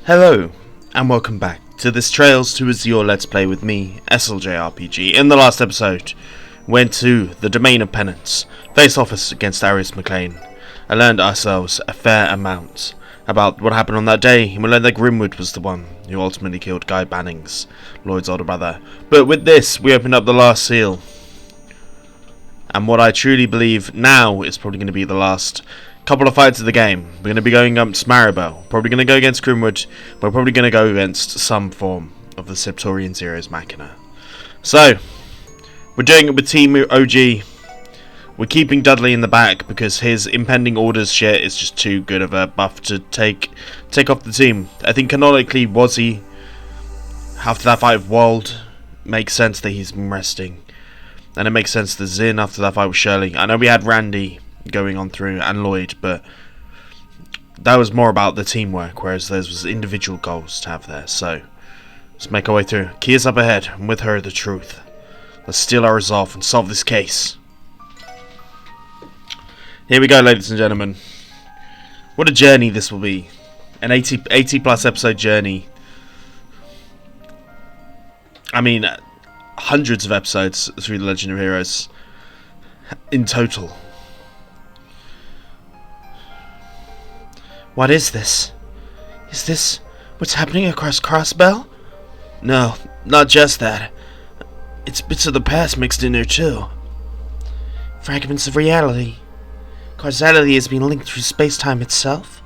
Hello, and welcome back to this Trails to Azure Let's Play with me, SLJRPG. In the last episode, went to the Domain of Penance, faced off against Arius McLean, and learned ourselves a fair amount about what happened on that day, and we learned that Grimwood was the one who ultimately killed Guy Bannings, Lloyd's older brother. But with this, we opened up the last seal, and what I truly believe now is probably going to be the last couple of fights of the game. We're going to be going up to Mariabell, probably going to go against Grimwood, we're probably going to go against some form of the Septorian Zero's Machina. So, we're doing it with Team OG. We're keeping Dudley in the back because his impending orders shit is just too good of a buff to take off the team. I think canonically, Wazzy, after that fight with Wald, makes sense that he's been resting. And it makes sense that Zin after that fight with Shirley. I know we had Randy going on through and Lloyd, but that was more about the teamwork, whereas there was individual goals to have there. So let's make our way through. Key is up ahead, and with her the truth. Let's steel our resolve and solve this case. Here we go, ladies and gentlemen. What a journey this will be. An 80 plus episode journey. I mean, hundreds of episodes through the Legend of Heroes in total. What is this? Is this what's happening across Crossbell? No, not just that. It's bits of the past mixed in there too. Fragments of reality. Causality has been linked through space-time itself.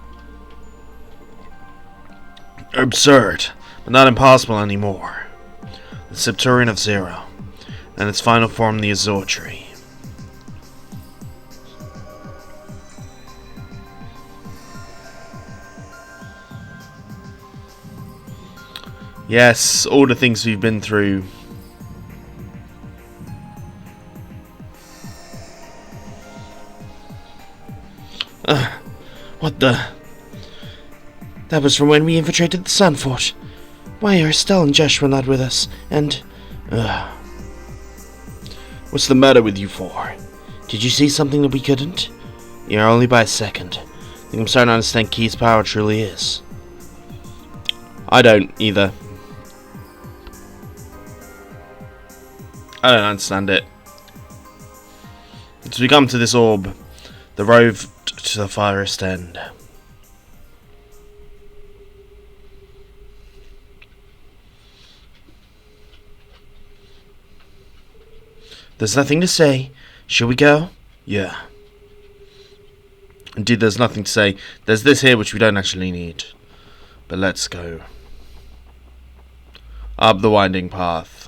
Absurd, but not impossible anymore. The Septorian of Zero, and its final form, the Azure Tree. Yes, all the things we've been through. What the? That was from when we infiltrated the Sun Fort. Why are Estelle and Joshua not with us? And, what's the matter with you four? Did you see something that we couldn't? Yeah, only by a second. I think I'm starting to understand Key's power truly is. I don't, either. I don't understand it. As we come to this orb, the road to the farthest end. There's nothing to say. Shall we go? Yeah. Indeed, there's nothing to say. There's this here which we don't actually need. But let's go. Up the winding path.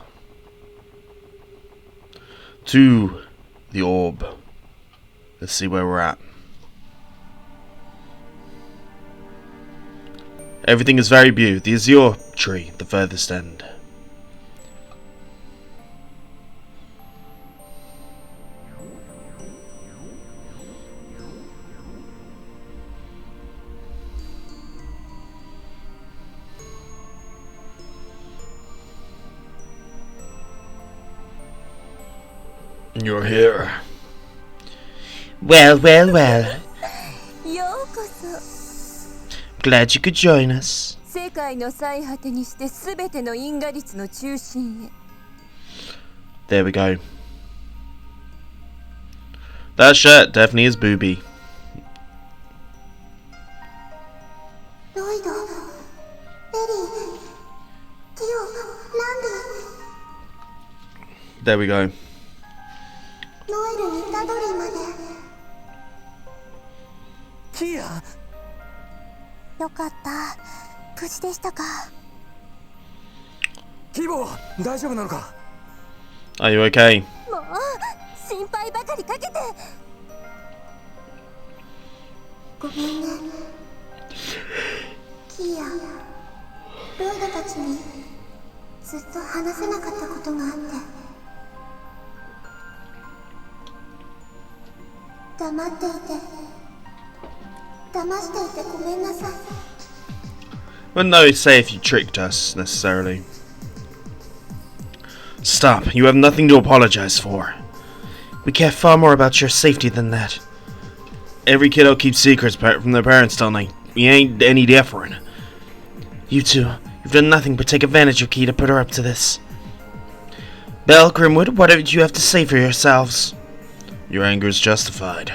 To the orb. Let's see where we're at. Everything is very beautiful. The Azure Tree, the furthest end. You're here. Well. Glad you could join us. There we go. That shirt definitely is booby. There we go. Kia! よかった。無事でしたか。キボ、大丈夫なのか。 Are you okay? もう心配ばかりかけて。ごめんね。キア、ロイドたちにずっと話せなかったことがあって。黙っていて。Well, no, say if you tricked us, necessarily. Stop, you have nothing to apologize for. We care far more about your safety than that. Every kiddo keeps secrets from their parents, don't they? We ain't any different. You two, you've done nothing but take advantage of Key to put her up to this. Bell, Grimwood, what did you have to say for yourselves? Your anger is justified.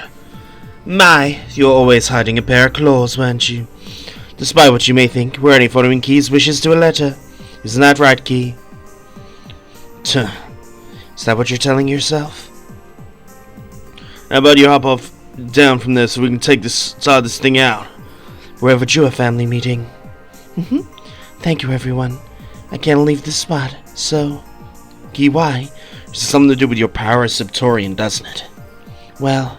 My, you're always hiding a pair of claws, weren't you? Despite what you may think, we're only following Key's wishes to a letter. Isn't that right, Key? Tuh. Is that what you're telling yourself? How about you hop off down from there so we can sort this thing out? We're over due a family meeting. Thank you, everyone. I can't leave this spot, so... Key, why? This has something to do with your power as Septorian, doesn't it? Well,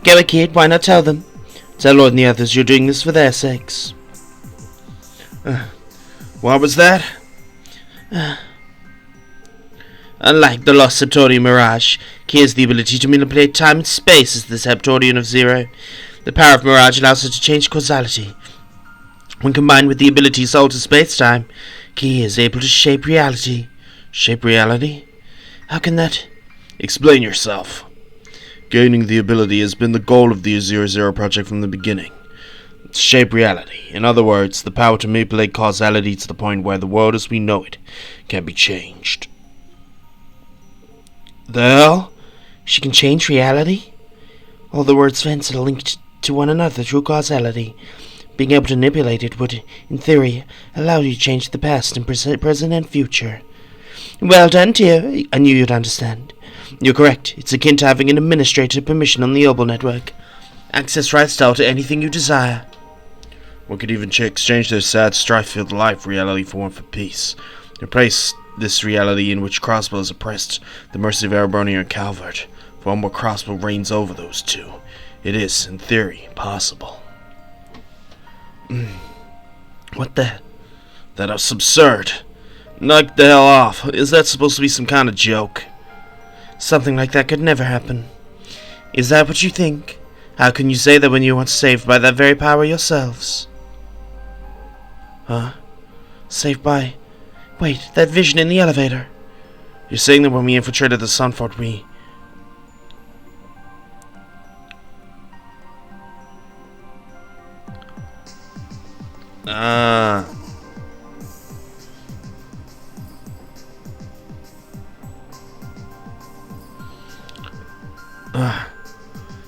go it, kid. Why not tell them? Tell Lloyd and the others you're doing this for their sakes. What was that? Unlike the lost Septorian Mirage, Key has the ability to manipulate time and space as the Septorian of Zero. The power of Mirage allows her to change causality. When combined with the ability to alter space-time, Key is able to shape reality. Shape reality? How can that... Explain yourself. Gaining the ability has been the goal of the Azure Zero project from the beginning. To shape reality. In other words, the power to manipulate causality to the point where the world as we know it can be changed. The hell? She can change reality? All the words fence are linked to one another through causality. Being able to manipulate it would, in theory, allow you to change the past and present and future. Well done, dear. I knew you'd understand. You're correct. It's akin to having an administrator permission on the Obel network. Access rights to anything you desire. One could even exchange their sad, strife-filled life reality for one for peace. Replace this reality in which Crossbell is oppressed, the mercy of Erebronia and Calvard. For one where Crossbell reigns over those two. It is, in theory, possible. What the? That's absurd. Knock the hell off. Is that supposed to be some kind of joke? Something like that could never happen. Is that what you think? How can you say that when you weren't saved by that very power yourselves? Huh? Saved by... Wait, that vision in the elevator. You're saying that when we infiltrated the Sunfort, we...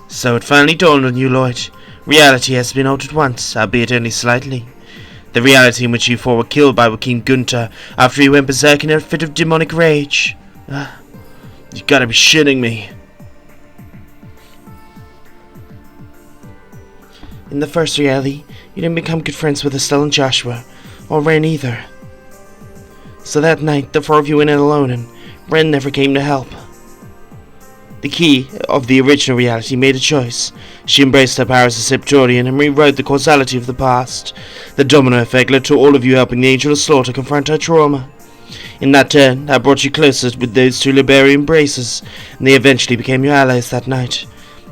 So it finally dawned on you, Lloyd. Reality has been altered once, albeit only slightly. The reality in which you four were killed by Joachim Gunther after he went berserk in a fit of demonic rage. You gotta be shitting me. In the first reality, you didn't become good friends with Estelle and Joshua, or Ren either. So that night, the four of you went in alone, and Ren never came to help. The Key of the original reality made a choice. She embraced her power as a Septorian and rewrote the causality of the past. The domino effect led to all of you helping the Angel of Slaughter confront her trauma. In that turn, that brought you closer with those two Liberian embraces, and they eventually became your allies that night.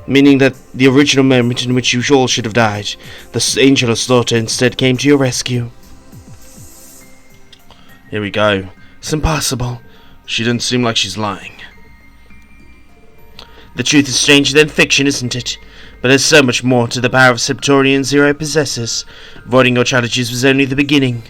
Meaning that the original moment in which you all should have died, the Angel of Slaughter instead came to your rescue. Here we go. It's impossible. She doesn't seem like she's lying. The truth is stranger than fiction, isn't it? But there's so much more to the power of Septorian Zero possesses. Avoiding your challenges was only the beginning.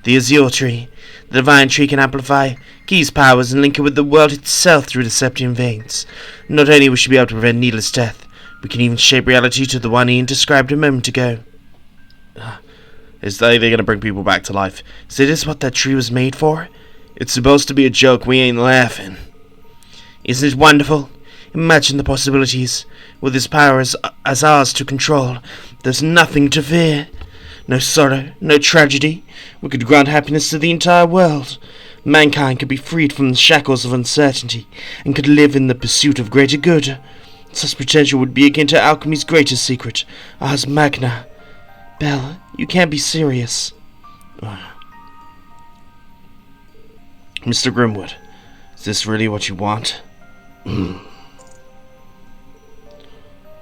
The Azure Tree. The Divine Tree can amplify Key's powers and link it with the world itself through the Septian veins. Not only will she be able to prevent needless death, we can even shape reality to the one Ian described a moment ago. Is they're going to bring people back to life? Is this what that tree was made for? It's supposed to be a joke, we ain't laughing. Isn't it wonderful? Imagine the possibilities. With his power as ours to control, there's nothing to fear. No sorrow, no tragedy. We could grant happiness to the entire world. Mankind could be freed from the shackles of uncertainty, and could live in the pursuit of greater good. Such potential would be akin to alchemy's greatest secret, Ars Magna. Belle, you can't be serious. Mr. Grimwood, is this really what you want?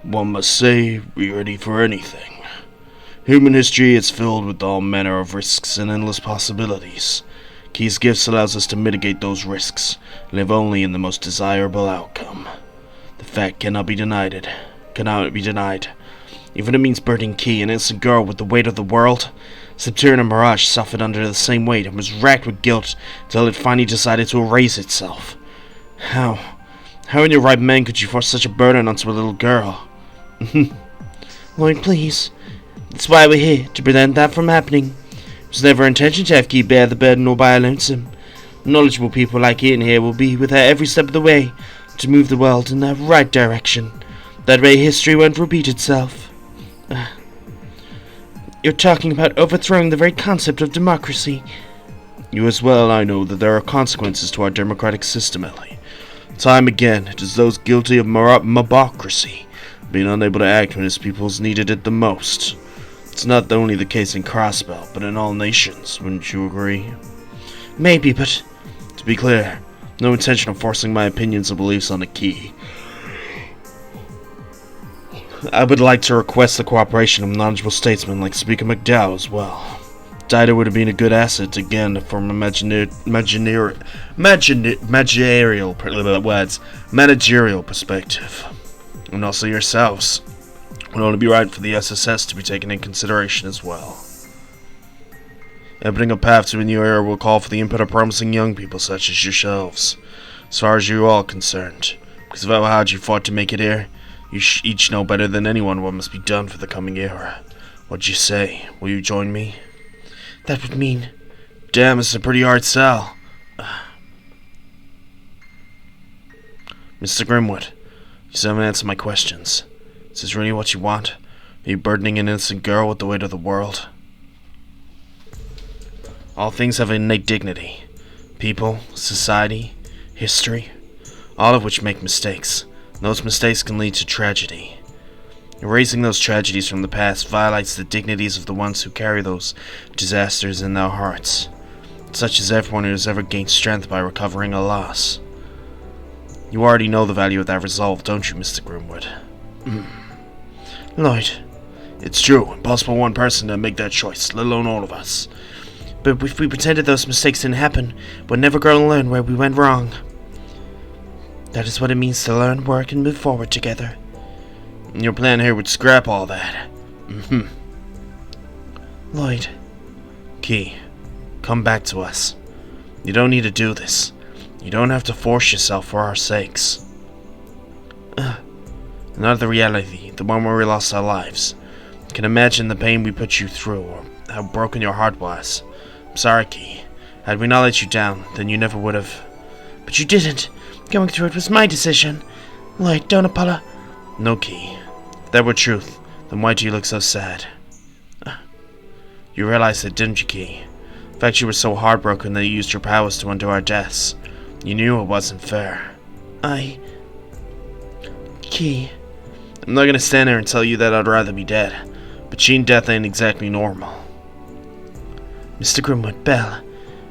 One must say, be ready for anything. Human history is filled with all manner of risks and endless possibilities. Key's gifts allows us to mitigate those risks, and live only in the most desirable outcome. The fact cannot be denied. Even if it means burdening Key, an innocent girl, with the weight of the world. Septuria and Mirage suffered under the same weight and was racked with guilt until it finally decided to erase itself. How in your right mind could you force such a burden onto a little girl? Lloyd, please. That's why we're here, to prevent that from happening. It was never our intention to have Key bear the burden all by her lonesome. Knowledgeable people like Ian here will be with her every step of the way to move the world in the right direction. That way history won't repeat itself. You're talking about overthrowing the very concept of democracy. You as well I know that there are consequences to our democratic system, Ellie. Time again, it is those guilty of mobocracy, being unable to act when its peoples needed it the most. It's not only the case in Crossbell, but in all nations, wouldn't you agree? Maybe, but... To be clear, no intention of forcing my opinions or beliefs on a Key. I would like to request the cooperation of knowledgeable statesmen like Speaker McDowell as well. Dida would have been a good asset again from a managerial perspective. And also yourselves. It would only be right for the SSS to be taken in consideration as well. Opening a path to a new era will call for the input of promising young people such as yourselves. As far as you are all concerned, because of how hard you fought to make it here, you each know better than anyone what must be done for the coming era. What'd you say? Will you join me? That would mean... Damn, it's a pretty hard sell. Mr. Grimwood, you still haven't answered my questions. Is this really what you want? Are you burdening an innocent girl with the weight of the world? All things have innate dignity. People, society, history, all of which make mistakes. Those mistakes can lead to tragedy. Erasing those tragedies from the past violates the dignities of the ones who carry those disasters in their hearts, such as everyone who has ever gained strength by recovering a loss. You already know the value of that resolve, don't you, Mr. Grimwood? Lloyd. It's true. Impossible one person to make that choice, let alone all of us. But if we pretended those mistakes didn't happen, we'd never grow and learn where we went wrong. That is what it means to learn, work, and move forward together. Your plan here would scrap all that. Lloyd. Key, come back to us. You don't need to do this. You don't have to force yourself for our sakes. Another reality, the one where we lost our lives. You can imagine the pain we put you through, or how broken your heart was. I'm sorry, Key. Had we not let you down, then you never would have... But you didn't. Going through it was my decision. Lloyd, don't apologize. No, Key. If that were truth, then why do you look so sad? You realized it, didn't you, Key? In fact, you were so heartbroken that you used your powers to undo our deaths. You knew it wasn't fair. Key. I'm not gonna stand there and tell you that I'd rather be dead, but cheating death ain't exactly normal. Mr. Grimwood, Bell,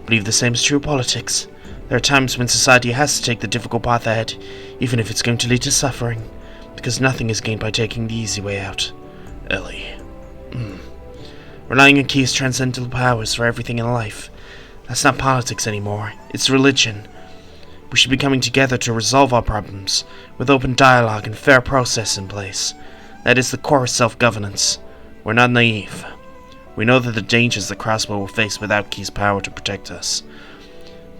believe the same is true of politics. There are times when society has to take the difficult path ahead, even if it's going to lead to suffering, because nothing is gained by taking the easy way out. Ellie. Relying on Key's transcendental powers for everything in life. That's not politics anymore, it's religion. We should be coming together to resolve our problems, with open dialogue and fair process in place. That is the core of self-governance. We're not naive. We know that the dangers that Crossbell will face without Key's power to protect us.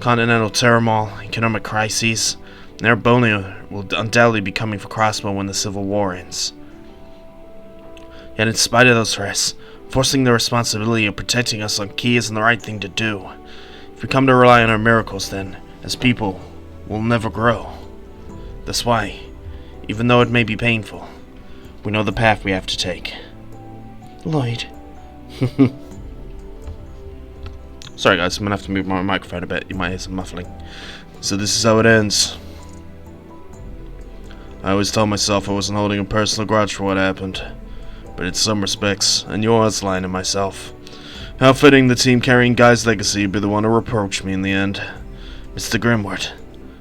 Continental turmoil, economic crises, and their Bonia will undoubtedly be coming for Crossbell when the Civil War ends. Yet in spite of those threats, forcing the responsibility of protecting us on Key isn't the right thing to do. If we come to rely on our miracles, then, as people, we'll never grow. That's why, even though it may be painful, we know the path we have to take. Lloyd. Sorry guys, I'm gonna have to move my microphone a bit, you might hear some muffling. So this is how it ends. I always told myself I wasn't holding a personal grudge for what happened, but in some respects, I knew I was lying to myself. How fitting the team carrying Guy's legacy would be the one to reproach me in the end. Mr. Grimwood,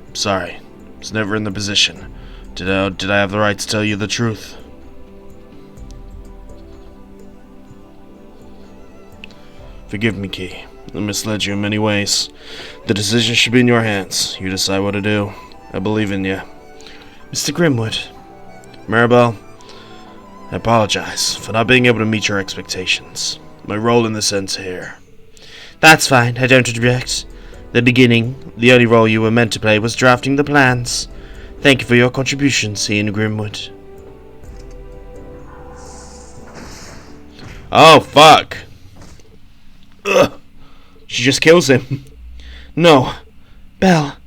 I'm sorry, I was never in the position. Did I have the right to tell you the truth? Forgive me, Key. I misled you in many ways. The decision should be in your hands. You decide what to do. I believe in you. Mr. Grimwood. Mariabell, I apologize for not being able to meet your expectations. My role in the sense here. That's fine, I don't object. The beginning, the only role you were meant to play was drafting the plans. Thank you for your contributions, Ian Grimwood. Oh, fuck. Ugh. She just kills him. No. Bell.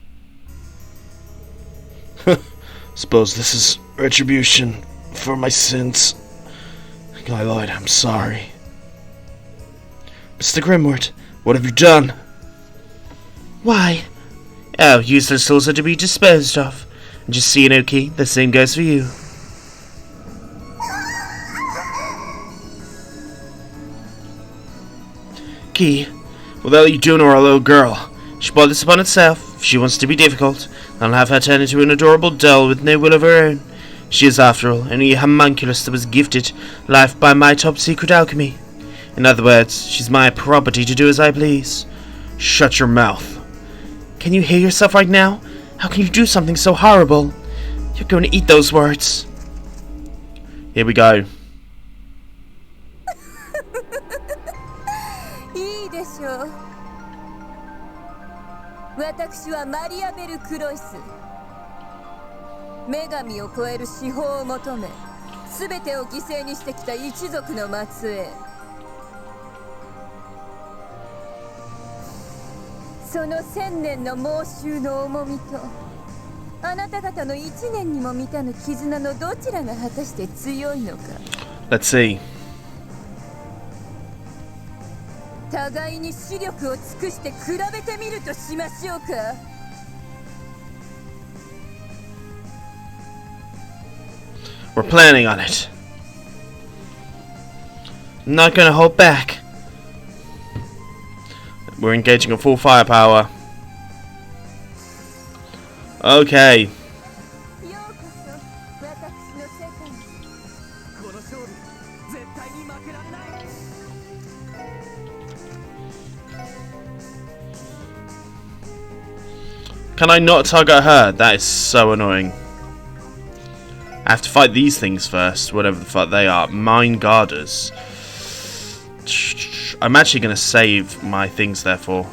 Suppose this is retribution for my sins. Guy Lloyd, I'm sorry. Mr. Grimwood, what have you done? why? Oh, useless tools are to be disposed of. Just so you know, Key, the same goes for you. Key, What the hell are you doing to our little girl? she brought this upon itself. If she wants to be difficult, I'll have her turn into an adorable doll with no will of her own. She is, after all, only a homunculus that was gifted life by my top-secret alchemy. In other words, she's my property to do as I please. Shut your mouth. Can you hear yourself right now? How can you do something so horrible? You're going to eat those words. Here we go. いいでしょう。私はマリアベル・クロイス。女神を超える司法を求め、すべてを犠牲にしてきた一族の末裔。その1000年の猛襲の重みと、あなた方の1年にも満たぬ絆のどちらが果たして強いのか。Let's see. 互いに視力を尽くして比べてみるとしましょうか。We're planning on it. I'm not going to hold back. We're engaging at full firepower. Okay. ようこそ私の世界に。この勝利、絶対に負けられない。Can I not target her? That is so annoying. I have to fight these things first, whatever the fuck they are. Mine guarders. I'm actually going to save my things, therefore.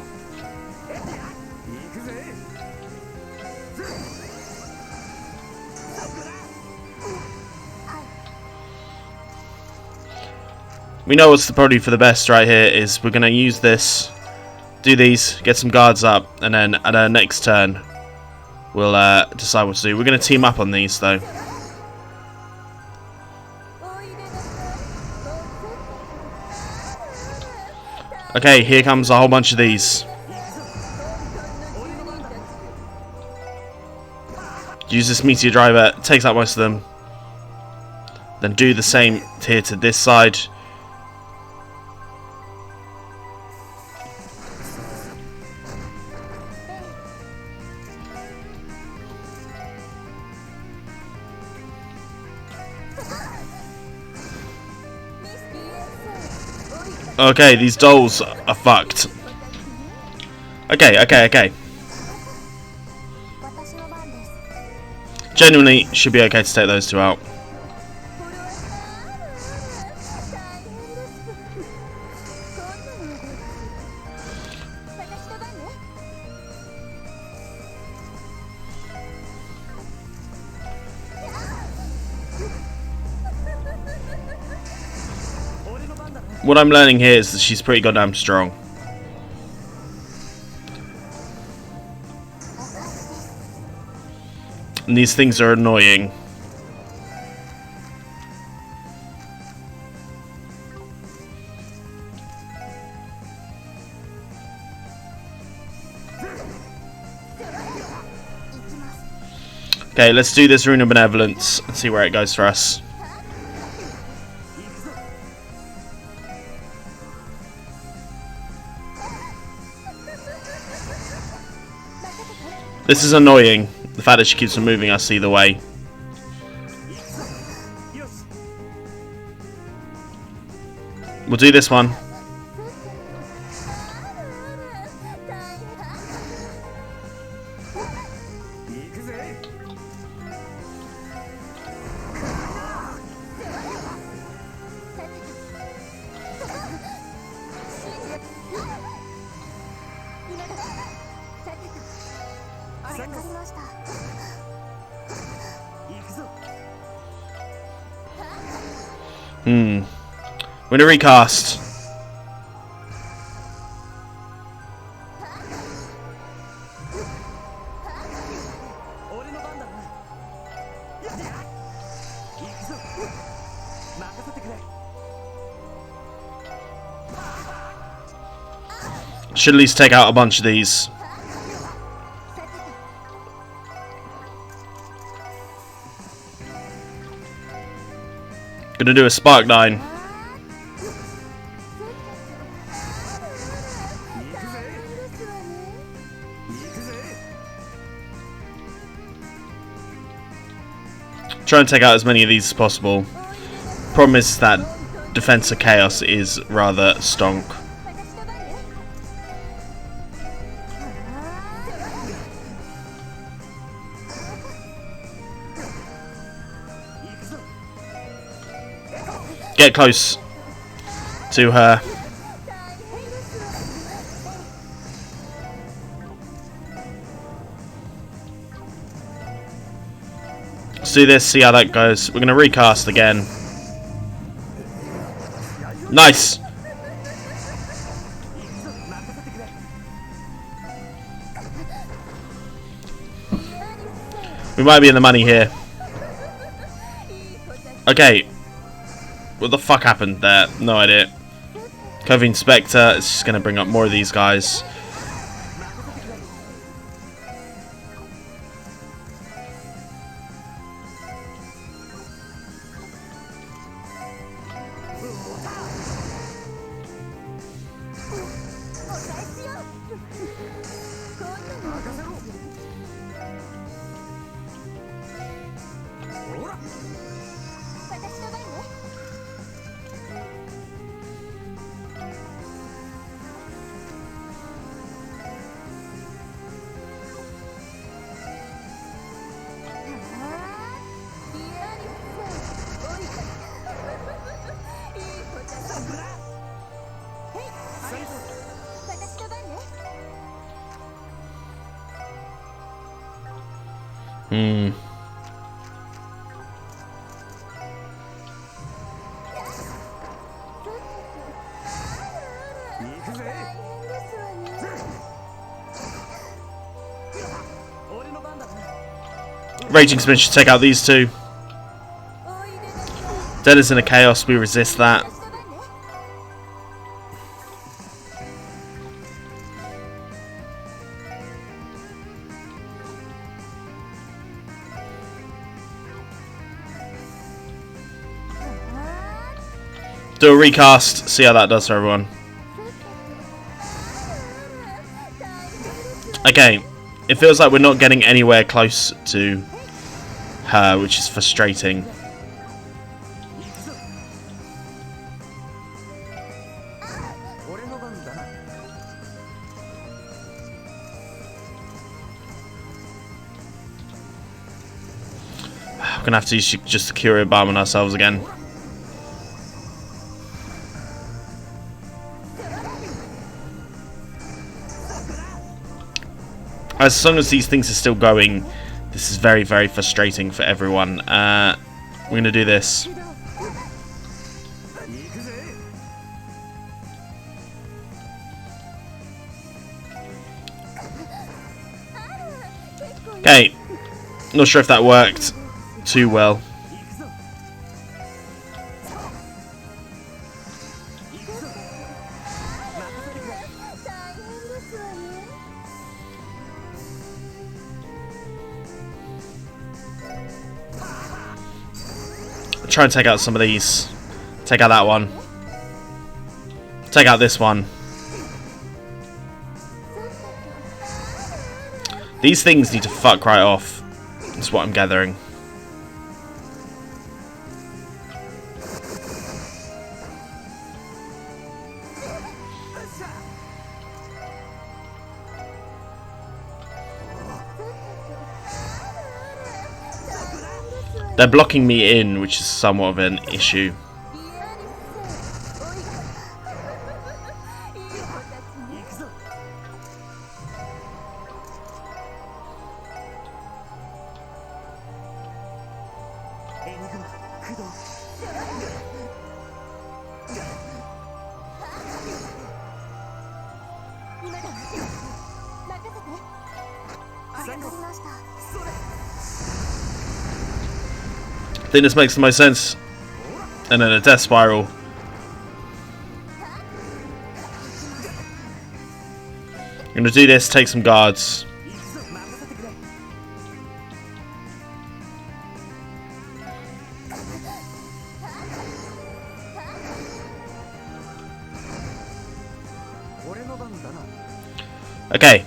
We know what's probably for the best right here is we're going to use this, do these, get some guards up, and then at our next turn we'll decide what to do. We're going to team up on these though. Okay, here comes a whole bunch of these. Use this meteor driver, takes out most of them. Then do the same here to this side. Okay, these dolls are fucked. Okay. Genuinely, should be okay to take those two out. What I'm learning here is that she's pretty goddamn strong. And these things are annoying. Okay, let's do this Rune of Benevolence and see where it goes for us. This is annoying, the fact that she keeps on moving us either way. We'll do this one. We're gonna recast. Should at least take out a bunch of these. Gonna do a Spark 9. Try and take out as many of these as possible. Problem is that Defense of Chaos is rather stonk. Get close to her. Let's do this, see how that goes. We're going to recast again. Nice! We might be in the money here. Okay. What the fuck happened there? No idea. Covey Spectre, it's just going to bring up more of these guys. Raging Smith should take out these two. Denizen of Chaos, we resist that. Do a recast, see how that does for everyone. Okay, it feels like we're not getting anywhere close to her, which is frustrating. We're gonna have to use just the Curio Bomb on ourselves again. As long as these things are still going, this is very, very frustrating for everyone. We're going to do this. Okay. Not sure if that worked too well. Try and take out some of these. Take out that one. Take out this one. These things need to fuck right off. That's what I'm gathering. They're blocking me in, which is somewhat of an issue. I think this makes the most sense. And then a death spiral. I'm gonna do this, take some guards. Okay.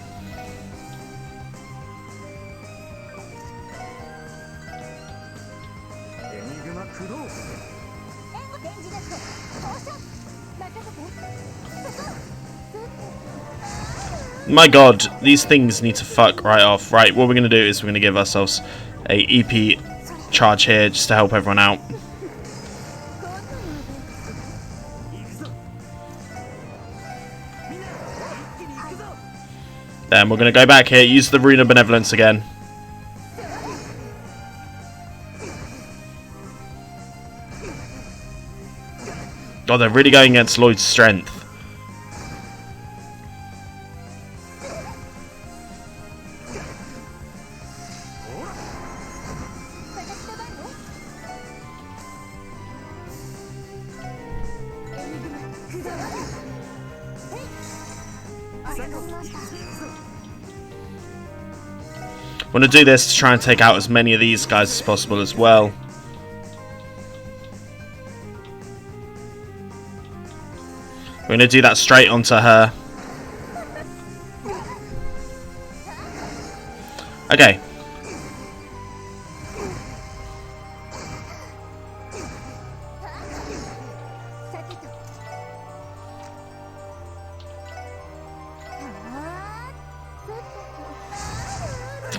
My god, these things need to fuck right off. Right, what we're going to do is we're going to give ourselves a EP charge here just to help everyone out. Then we're going to go back here, use the Rune of Benevolence again. God, they're really going against Lloyd's strength. I want to do this to try and take out as many of these guys as possible as well. We're going to do that straight onto her. Okay.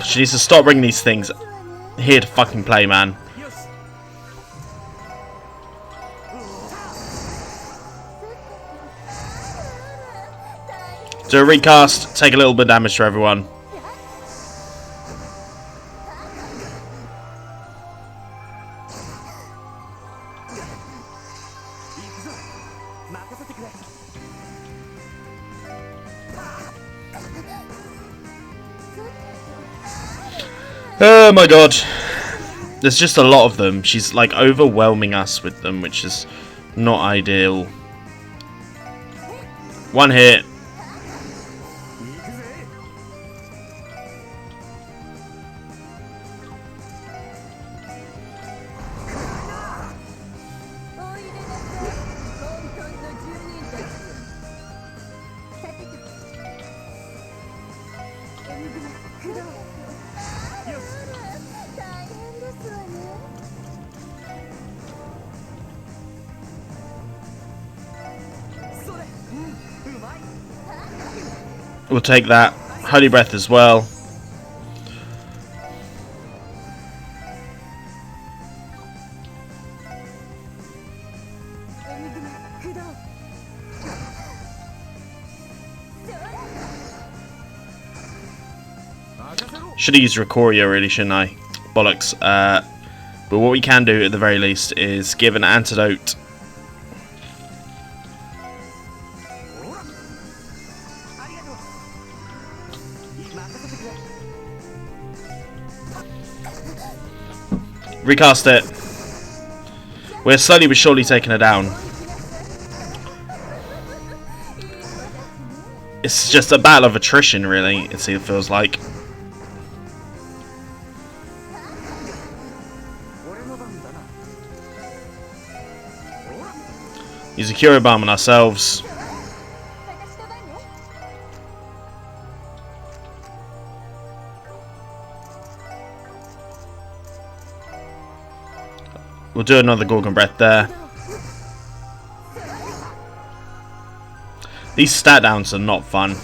She needs to stop bringing these things here to fucking play, man. Do a recast, take a little bit of damage to everyone. Oh my god. There's just a lot of them. She's like overwhelming us with them, which is not ideal. One hit. We'll take that. Holy Breath as well. Should have used Recoria really, shouldn't I? Bollocks. But what we can do at the very least is give an antidote. Recast it. We're slowly but surely taking her down. It's just a battle of attrition, really, it feels like. Use a Curio Bomb on ourselves. We'll do another Gorgon Breath there. These stat downs are not fun.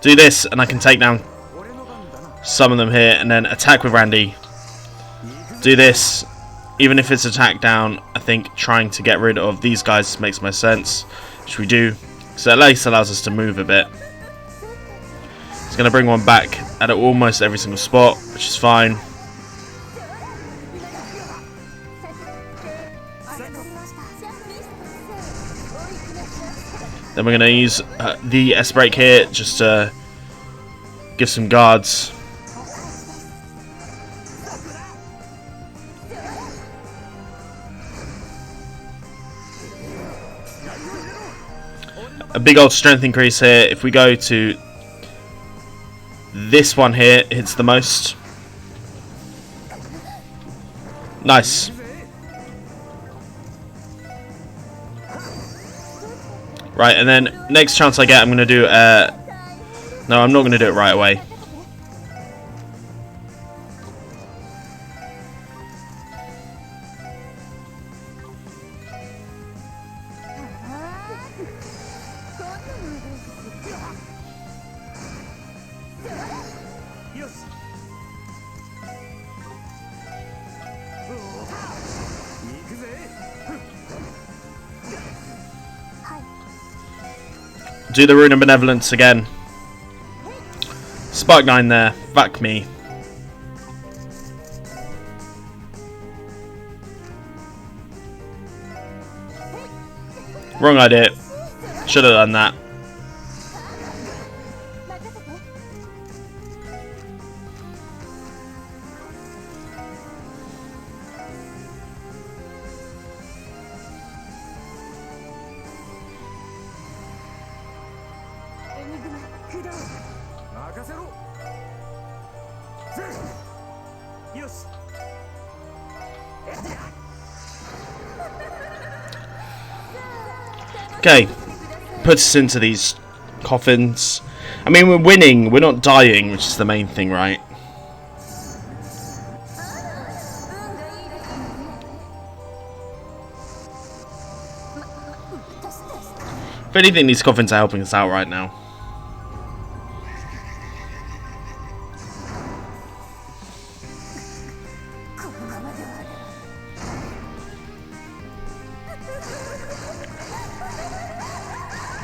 Do this and I can take down some of them here and then attack with Randy. Do this. Even if it's attack down, I think trying to get rid of these guys makes most sense. Which we do. So at least allows us to move a bit. It's going to bring one back at almost every single spot, which is fine. Then we're going to use the S-Break here just to give some guards. A big old strength increase here. If we go to this one here, hits the most. Nice. Right, and then next chance I get, I'm going to do... no, I'm not going to do it right away. Do the Rune of Benevolence again. Spark 9 there. Fuck me. Wrong idea. Should have done that. Okay, puts us into these coffins. I mean, we're winning, we're not dying, which is the main thing, right? If anything, these coffins are helping us out right now.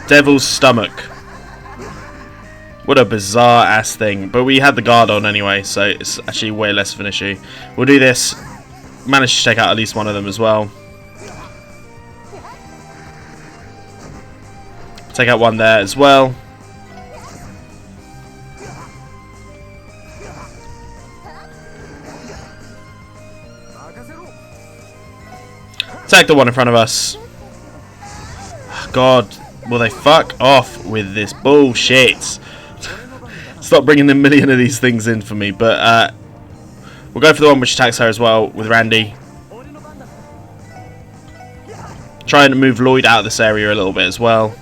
Devil's Stomach. What a bizarre ass thing. But we had the guard on anyway, so it's actually way less of an issue. We'll do this. Manage to take out at least one of them as well. Take out one there as well. Attack the one in front of us. God. Will they fuck off with this bullshit? Stop bringing a million of these things in for me. But we'll go for the one which attacks her as well with Randy. Trying to move Lloyd out of this area a little bit as well.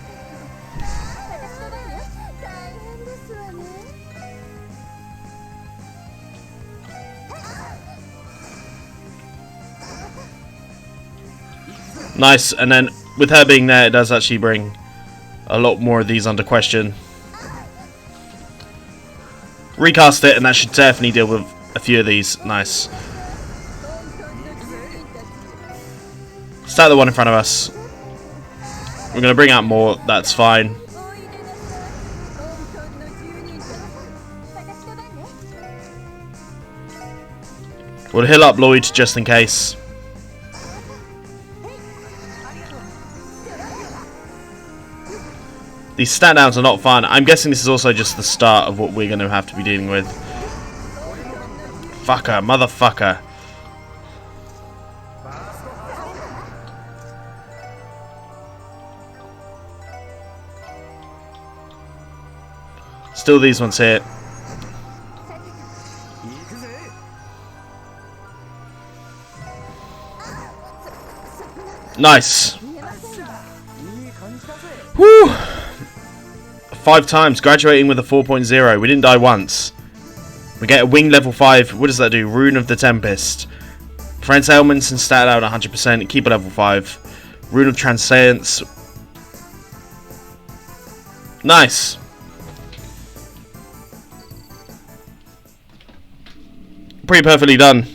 Nice, and then with her being there, it does actually bring a lot more of these under question. Recast it, and that should definitely deal with a few of these. Nice. Start the one in front of us. We're going to bring out more, that's fine. We'll heal up Lloyd just in case. These stat downs are not fun. I'm guessing this is also just the start of what we're going to have to be dealing with. Fucker, motherfucker. Still these ones here. Nice. Woo! 5 times, graduating with a 4.0. We didn't die once. We get a wing level 5. What does that do? Rune of the Tempest. Friends ailments and stat out 100%. Keep a level 5. Rune of Transcendence. Nice. Pretty perfectly done.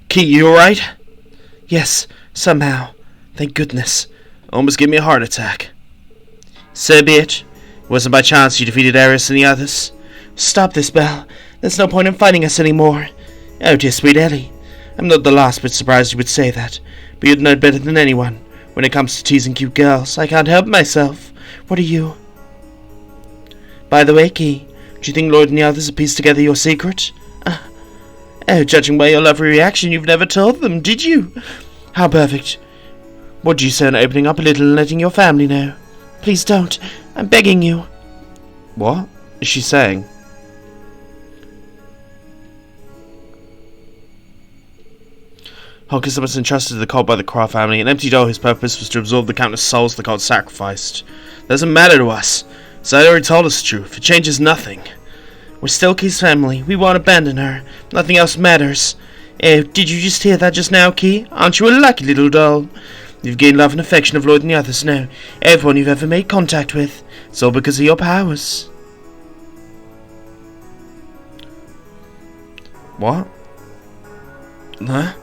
Key, you alright? Yes, somehow. Thank goodness. Almost gave me a heart attack. So be it. It wasn't by chance you defeated Eris and the others. Stop this, Belle. There's no point in fighting us anymore. Oh dear sweet Ellie. I'm not the last bit surprised you would say that, but you'd know better than anyone. When it comes to teasing cute girls, I can't help myself. What are you? By the way, Key, do you think Lloyd and the others have pieced together your secret? Oh, judging by your lovely reaction, you've never told them, did you? How perfect. What do you say on opening up a little and letting your family know? Please don't. I'm begging you. What is she saying? Hulkus was entrusted to the cult by the Crow family, an empty doll whose purpose was to absorb the countless souls the cult sacrificed. It doesn't matter to us. Zayda already told us the truth. It changes nothing. We're still Key's family. We won't abandon her. Nothing else matters. Oh, did you just hear that just now, Key? Aren't you a lucky little doll? You've gained love and affection of Lloyd and the others now. Everyone you've ever made contact with. It's all because of your powers. What? Huh?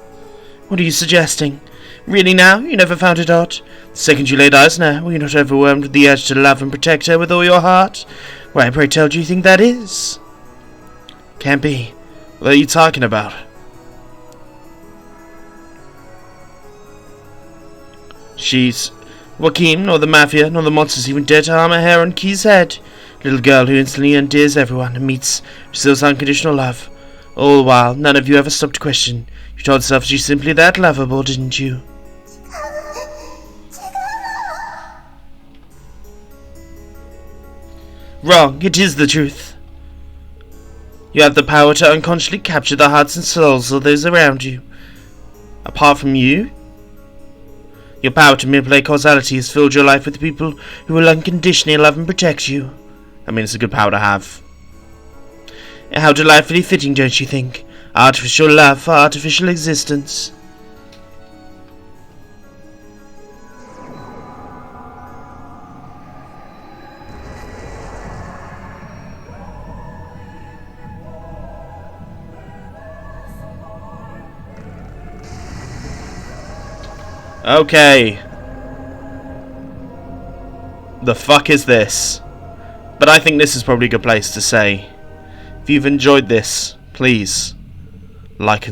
What are you suggesting? Really now? You never found it odd? The second you laid eyes now, were you not overwhelmed with the urge to love and protect her with all your heart? Why, pray tell, do you think that is? Can't be. What are you talking about? She's... Joaquin, nor the Mafia, nor the monsters even dare to harm a hair on Key's head. Little girl who instantly endears everyone and meets Brazil's unconditional love. All the while, none of you ever stopped to question. You told yourself she's simply that lovable, didn't you? Wrong, it is the truth. You have the power to unconsciously capture the hearts and souls of those around you. Apart from you, your power to manipulate causality has filled your life with people who will unconditionally love and protect you. I mean, it's a good power to have. And how delightfully fitting, don't you think? Artificial love for artificial existence. Okay. The fuck is this? But I think this is probably a good place to say, if you've enjoyed this, please like and